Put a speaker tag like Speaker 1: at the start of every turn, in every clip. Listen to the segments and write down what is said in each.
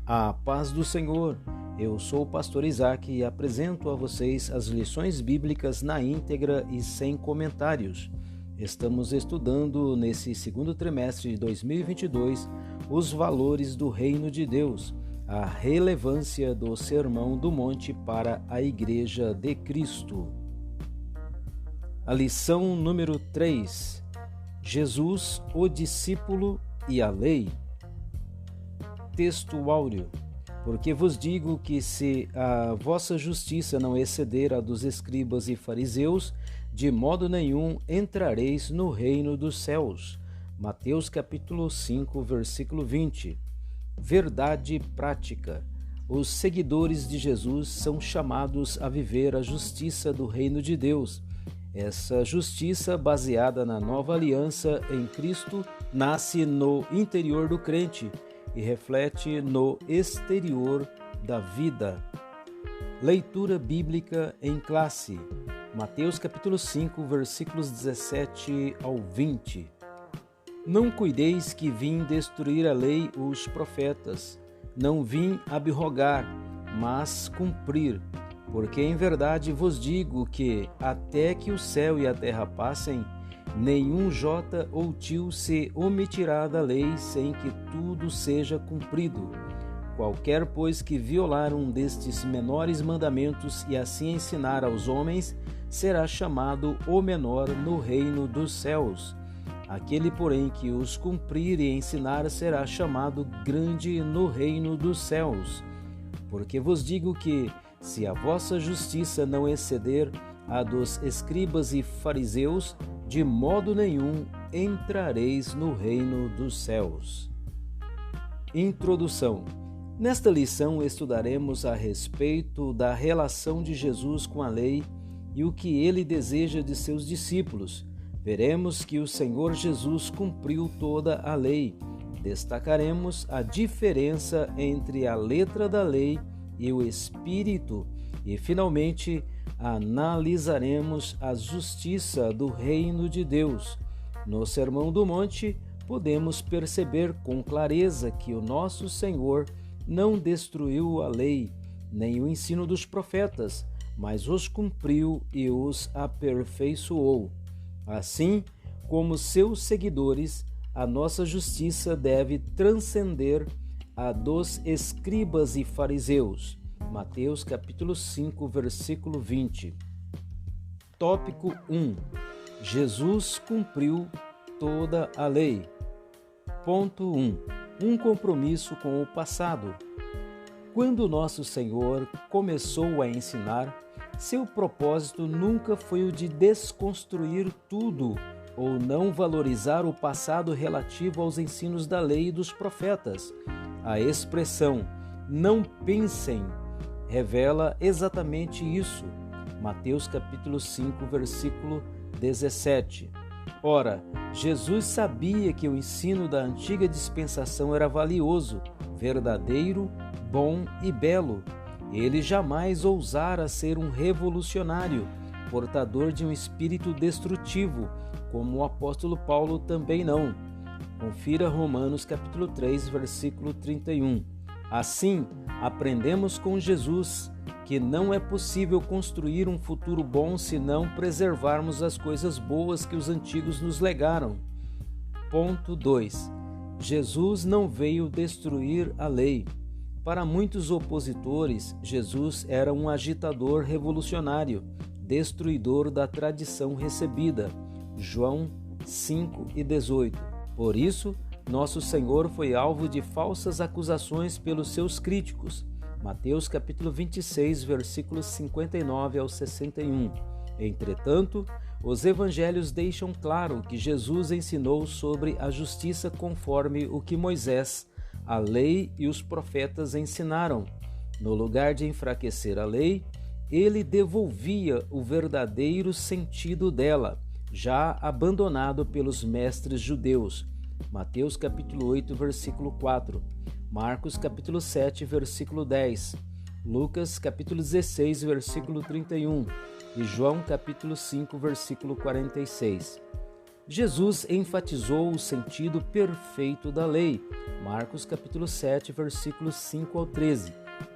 Speaker 1: A paz do Senhor, eu sou o pastor Isaac e apresento a vocês as lições bíblicas na íntegra e sem comentários. Estamos estudando nesse segundo trimestre de 2022 os valores do Reino de Deus, a relevância do Sermão do Monte para a Igreja de Cristo. A lição número 3: Jesus, o discípulo e a lei. Texto áureo. Porque vos digo que se a vossa justiça não exceder a dos escribas e fariseus, de modo nenhum entrareis no reino dos céus. Mateus capítulo 5, versículo 20. Verdade prática. Os seguidores de Jesus são chamados a viver a justiça do reino de Deus. Essa justiça, baseada na nova aliança em Cristo, nasce no interior do crente e reflete no exterior da vida. Leitura bíblica em classe. Mateus capítulo 5, versículos 17 ao 20. Não cuideis que vim destruir a lei ou os profetas. Não vim abrogar, mas cumprir. Porque em verdade vos digo que, até que o céu e a terra passem, nenhum jota ou tio se omitirá da lei sem que tudo seja cumprido. Qualquer, pois, que violar um destes menores mandamentos e assim ensinar aos homens, será chamado o menor no reino dos céus. Aquele, porém, que os cumprir e ensinar será chamado grande no reino dos céus. Porque vos digo que, se a vossa justiça não exceder a dos escribas e fariseus, de modo nenhum entrareis no reino dos céus. Introdução. Nesta lição estudaremos a respeito da relação de Jesus com a lei e o que ele deseja de seus discípulos. Veremos que o Senhor Jesus cumpriu toda a lei. Destacaremos a diferença entre a letra da lei e o espírito e, finalmente, analisaremos a justiça do reino de Deus. No Sermão do Monte, podemos perceber com clareza que o nosso Senhor não destruiu a lei, nem o ensino dos profetas, mas os cumpriu e os aperfeiçoou. Assim, como seus seguidores, a nossa justiça deve transcender a dos escribas e fariseus. Mateus capítulo 5, versículo 20. Tópico 1. Jesus cumpriu toda a lei. Ponto 1. Um compromisso com o passado. Quando nosso Senhor começou a ensinar, seu propósito nunca foi o de desconstruir tudo ou não valorizar o passado relativo aos ensinos da lei e dos profetas. A expressão "não pensem" revela exatamente isso. Mateus capítulo 5, versículo 17. Ora, Jesus sabia que o ensino da antiga dispensação era valioso, verdadeiro, bom e belo. Ele jamais ousara ser um revolucionário, portador de um espírito destrutivo, como o apóstolo Paulo também não. Confira Romanos capítulo 3, versículo 31. Assim, aprendemos com Jesus que não é possível construir um futuro bom se não preservarmos as coisas boas que os antigos nos legaram. Ponto 2. Jesus não veio destruir a lei. Para muitos opositores, Jesus era um agitador revolucionário, destruidor da tradição recebida. João 5 e 18. Por isso, nosso Senhor foi alvo de falsas acusações pelos seus críticos. Mateus capítulo 26, versículos 59 ao 61. Entretanto, os evangelhos deixam claro que Jesus ensinou sobre a justiça conforme o que Moisés, a lei e os profetas ensinaram. No lugar de enfraquecer a lei, ele devolvia o verdadeiro sentido dela, já abandonado pelos mestres judeus. Mateus capítulo 8, versículo 4. Marcos capítulo 7, versículo 10. Lucas capítulo 16, versículo 31. E João capítulo 5, versículo 46. Jesus enfatizou o sentido perfeito da lei, Marcos capítulo 7, versículos 5 ao 13.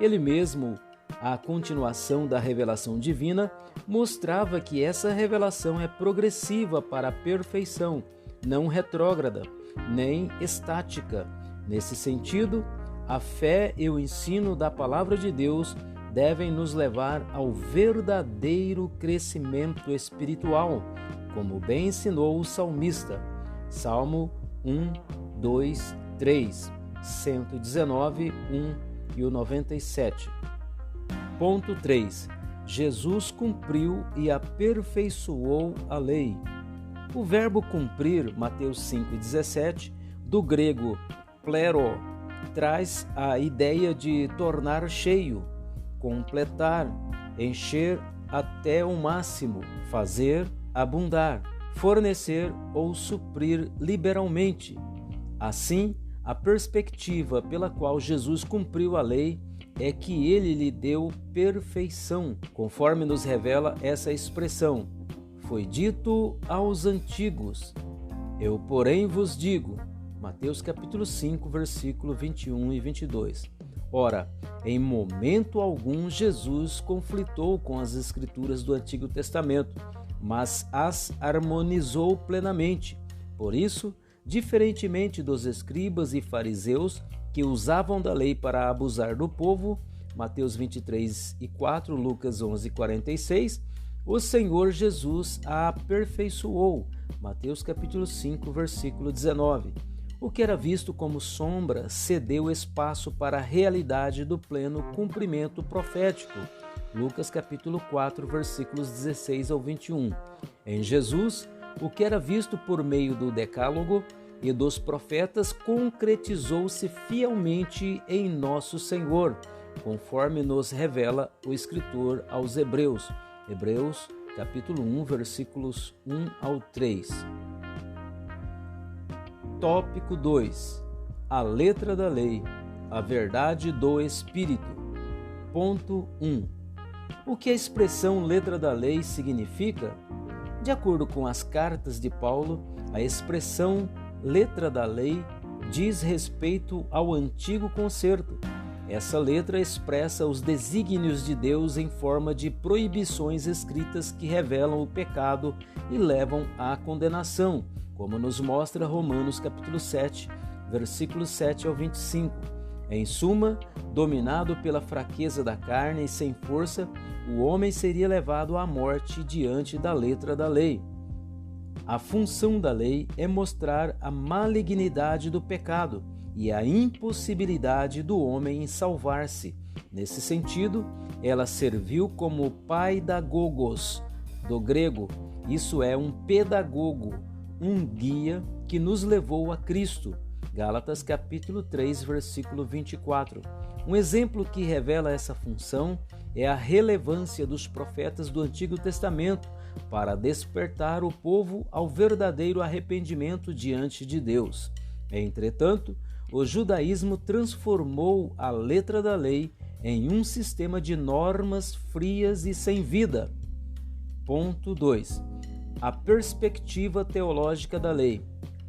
Speaker 1: Ele mesmo, a continuação da revelação divina, mostrava que essa revelação é progressiva para a perfeição, não retrógrada, nem estática. Nesse sentido, a fé e o ensino da Palavra de Deus devem nos levar ao verdadeiro crescimento espiritual, como bem ensinou o salmista. Salmo 1, 2, 3, 119, 1 e o 97. Ponto 3. Jesus cumpriu e aperfeiçoou a lei. O verbo cumprir, Mateus 5,17, do grego plero, traz a ideia de tornar cheio, completar, encher até o máximo, fazer abundar, fornecer ou suprir liberalmente. Assim, a perspectiva pela qual Jesus cumpriu a lei é que ele lhe deu perfeição, conforme nos revela essa expressão. Foi dito aos antigos: eu, porém, vos digo. Mateus capítulo 5, versículo 21 e 22. Ora, em momento algum Jesus conflitou com as escrituras do Antigo Testamento, mas as harmonizou plenamente. Por isso, diferentemente dos escribas e fariseus que usavam da lei para abusar do povo, Mateus 23 e 4, Lucas 11, 46, o Senhor Jesus a aperfeiçoou, Mateus capítulo 5, versículo 19. O que era visto como sombra cedeu espaço para a realidade do pleno cumprimento profético, Lucas capítulo 4, versículos 16 ao 21. Em Jesus, o que era visto por meio do Decálogo e dos profetas concretizou-se fielmente em nosso Senhor, conforme nos revela o escritor aos Hebreus, Hebreus capítulo 1, versículos 1 ao 3. Tópico 2. A letra da lei, a verdade do Espírito. Ponto 1. O que a expressão letra da lei significa? De acordo com as cartas de Paulo, a expressão letra da lei diz respeito ao antigo concerto. Essa letra expressa os desígnios de Deus em forma de proibições escritas que revelam o pecado e levam à condenação, como nos mostra Romanos capítulo 7, versículos 7 ao 25. Em suma, dominado pela fraqueza da carne e sem força, o homem seria levado à morte diante da letra da lei. A função da lei é mostrar a malignidade do pecado e a impossibilidade do homem em salvar-se. Nesse sentido, ela serviu como paidagogos, do grego, isso é, um pedagogo, um guia que nos levou a Cristo. Gálatas capítulo 3, versículo 24. Um exemplo que revela essa função é a relevância dos profetas do Antigo Testamento para despertar o povo ao verdadeiro arrependimento diante de Deus. Entretanto, o judaísmo transformou a letra da lei em um sistema de normas frias e sem vida. Ponto 2. A perspectiva teológica da lei.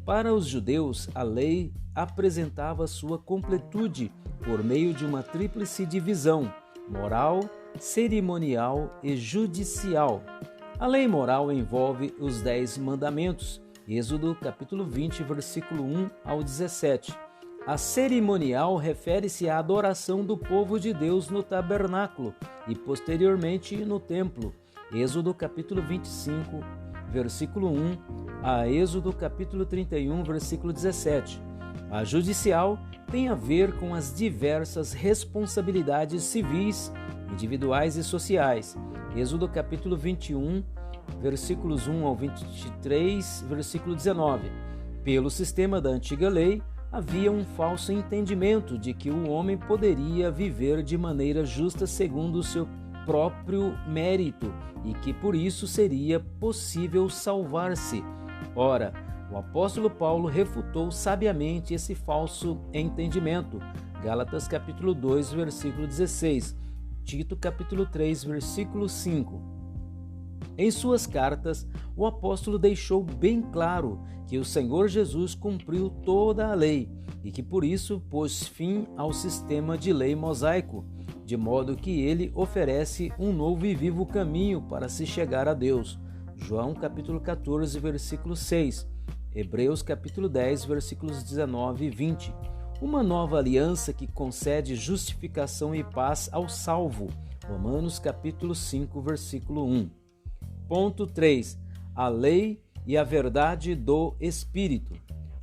Speaker 1: Para os judeus, a lei apresentava sua completude por meio de uma tríplice divisão: moral, cerimonial e judicial. A lei moral envolve os 10 mandamentos, Êxodo capítulo 20, versículo 1 ao 17. A cerimonial refere-se à adoração do povo de Deus no tabernáculo e posteriormente no templo, Êxodo capítulo 25, versículo 1 a Êxodo capítulo 31, versículo 17. A judicial tem a ver com as diversas responsabilidades civis, individuais e sociais. Êxodo capítulo 21, versículos 1 ao 23, versículo 19. Pelo sistema da antiga lei, havia um falso entendimento de que o homem poderia viver de maneira justa segundo o seu próprio mérito e que por isso seria possível salvar-se. Ora, o apóstolo Paulo refutou sabiamente esse falso entendimento. Gálatas capítulo 2, versículo 16. Tito capítulo 3, versículo 5. Em suas cartas, o apóstolo deixou bem claro que o Senhor Jesus cumpriu toda a lei e que por isso pôs fim ao sistema de lei mosaico, de modo que ele oferece um novo e vivo caminho para se chegar a Deus. João capítulo 14, versículo 6, Hebreus capítulo 10, versículos 19 e 20. Uma nova aliança que concede justificação e paz ao salvo. Romanos capítulo 5, versículo 1. Ponto 3. A lei e a verdade do Espírito.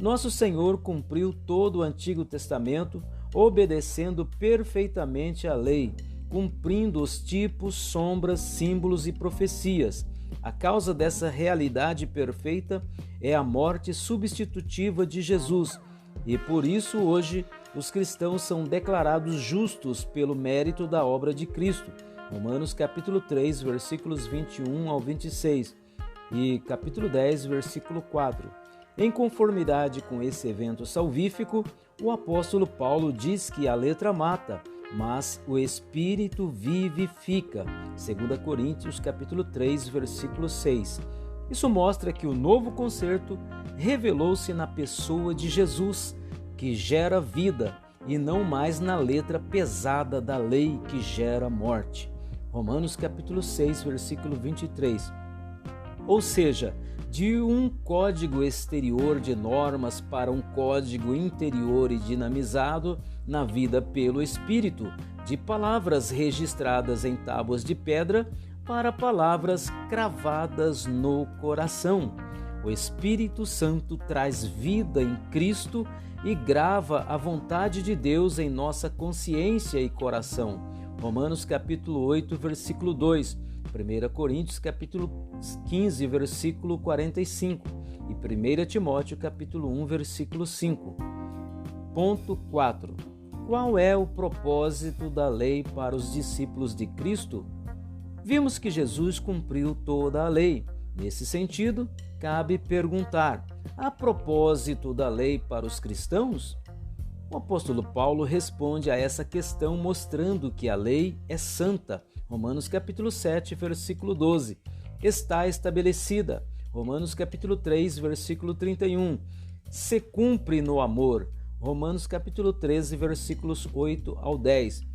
Speaker 1: Nosso Senhor cumpriu todo o Antigo Testamento, obedecendo perfeitamente a lei, cumprindo os tipos, sombras, símbolos e profecias. A causa dessa realidade perfeita é a morte substitutiva de Jesus, e por isso hoje os cristãos são declarados justos pelo mérito da obra de Cristo. Romanos capítulo 3, versículos 21 ao 26 e capítulo 10, versículo 4. Em conformidade com esse evento salvífico, o apóstolo Paulo diz que a letra mata, mas o Espírito vivifica. 2 Coríntios capítulo 3, versículo 6. Isso mostra que o novo concerto revelou-se na pessoa de Jesus, que gera vida, e não mais na letra pesada da lei que gera morte. Romanos capítulo 6, versículo 23. Ou seja, de um código exterior de normas para um código interior e dinamizado na vida pelo Espírito, de palavras registradas em tábuas de pedra para palavras cravadas no coração. O Espírito Santo traz vida em Cristo e grava a vontade de Deus em nossa consciência e coração. Romanos capítulo 8, versículo 2, 1 Coríntios capítulo 15, versículo 45 e 1 Timóteo capítulo 1, versículo 5. Ponto 4. Qual é o propósito da lei para os discípulos de Cristo? Vimos que Jesus cumpriu toda a lei. Nesse sentido, cabe perguntar: há propósito da lei para os cristãos? O apóstolo Paulo responde a essa questão mostrando que a lei é santa. Romanos capítulo 7, versículo 12. Está estabelecida. Romanos capítulo 3, versículo 31. Se cumpre no amor. Romanos capítulo 13, versículos 8 ao 10.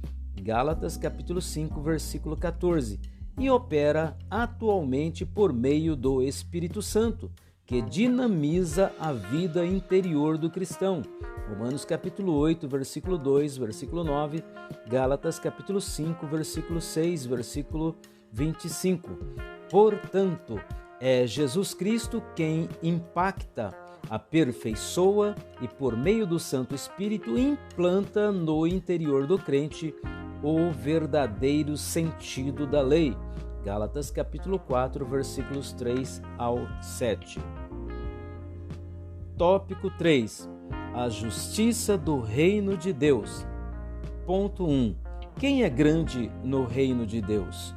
Speaker 1: Gálatas capítulo 5, versículo 14. E opera atualmente por meio do Espírito Santo, que dinamiza a vida interior do cristão. Romanos capítulo 8, versículo 2, versículo 9, Gálatas capítulo 5, versículo 6, versículo 25. Portanto, é Jesus Cristo quem impacta, aperfeiçoa e, por meio do Santo Espírito, implanta no interior do crente o verdadeiro sentido da lei. Gálatas capítulo 4, versículos 3 ao 7. Tópico 3. A justiça do reino de Deus. Ponto 1. Quem é grande no reino de Deus?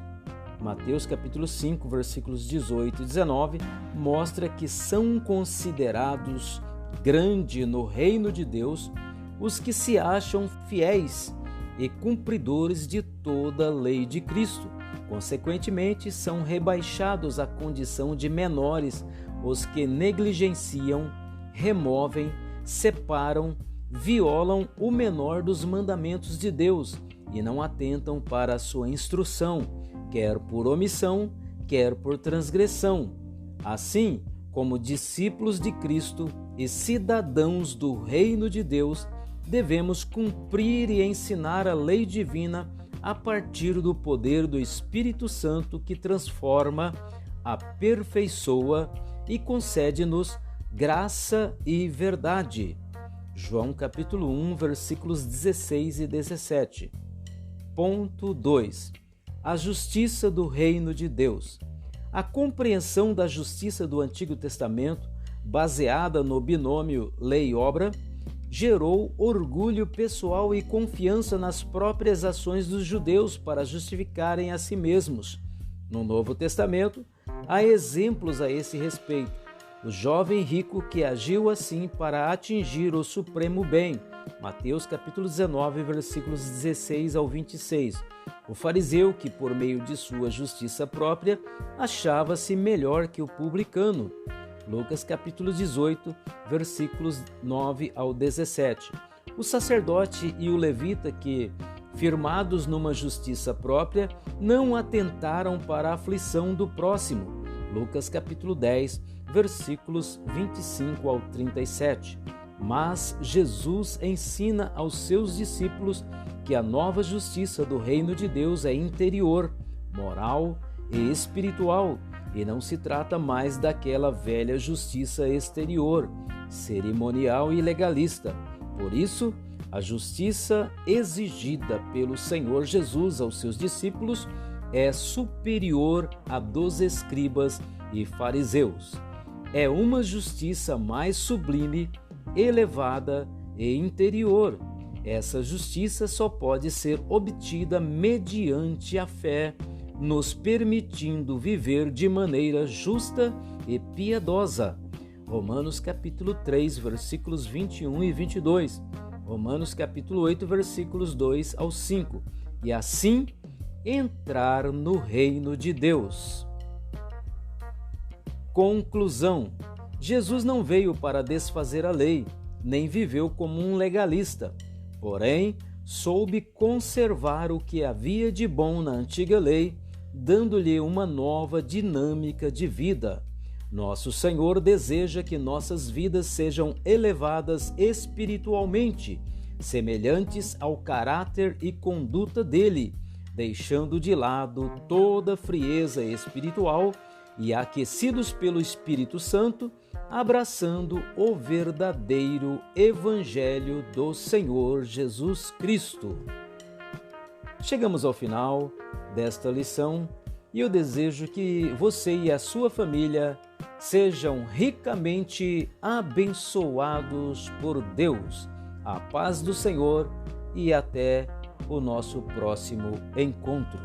Speaker 1: Mateus capítulo 5, versículos 18 e 19 mostra que são considerados grande no reino de Deus os que se acham fiéis e cumpridores de toda a lei de Cristo. Consequentemente, são rebaixados à condição de menores os que negligenciam, removem, separam, violam o menor dos mandamentos de Deus e não atentam para a sua instrução, quer por omissão, quer por transgressão. Assim, como discípulos de Cristo e cidadãos do reino de Deus, devemos cumprir e ensinar a lei divina a partir do poder do Espírito Santo que transforma, aperfeiçoa e concede-nos graça e verdade. João capítulo 1, versículos 16 e 17. Ponto 2. A justiça do reino de Deus. A compreensão da justiça do Antigo Testamento, baseada no binômio lei e obra, gerou orgulho pessoal e confiança nas próprias ações dos judeus para justificarem a si mesmos. No Novo Testamento, há exemplos a esse respeito. O jovem rico que agiu assim para atingir o supremo bem, Mateus capítulo 19, versículos 16 ao 26. O fariseu, que por meio de sua justiça própria achava-se melhor que o publicano. Lucas capítulo 18, versículos 9 ao 17. O sacerdote e o levita que, firmados numa justiça própria, não atentaram para a aflição do próximo. Lucas capítulo 10, versículos 25 ao 37. Mas Jesus ensina aos seus discípulos que a nova justiça do reino de Deus é interior, moral e espiritual, e não se trata mais daquela velha justiça exterior, cerimonial e legalista. Por isso, a justiça exigida pelo Senhor Jesus aos seus discípulos é superior à dos escribas e fariseus. É uma justiça mais sublime, elevada e interior. Essa justiça só pode ser obtida mediante a fé, nos permitindo viver de maneira justa e piedosa. Romanos capítulo 3, versículos 21 e 22. Romanos capítulo 8, versículos 2 ao 5. E assim entrar no reino de Deus. Conclusão: Jesus não veio para desfazer a lei, nem viveu como um legalista. Porém, soube conservar o que havia de bom na antiga lei, dando-lhe uma nova dinâmica de vida. Nosso Senhor deseja que nossas vidas sejam elevadas espiritualmente, semelhantes ao caráter e conduta dele, deixando de lado toda frieza espiritual e aquecidos pelo Espírito Santo, abraçando o verdadeiro Evangelho do Senhor Jesus Cristo. Chegamos ao final desta lição e eu desejo que você e a sua família sejam ricamente abençoados por Deus. A paz do Senhor e até o nosso próximo encontro.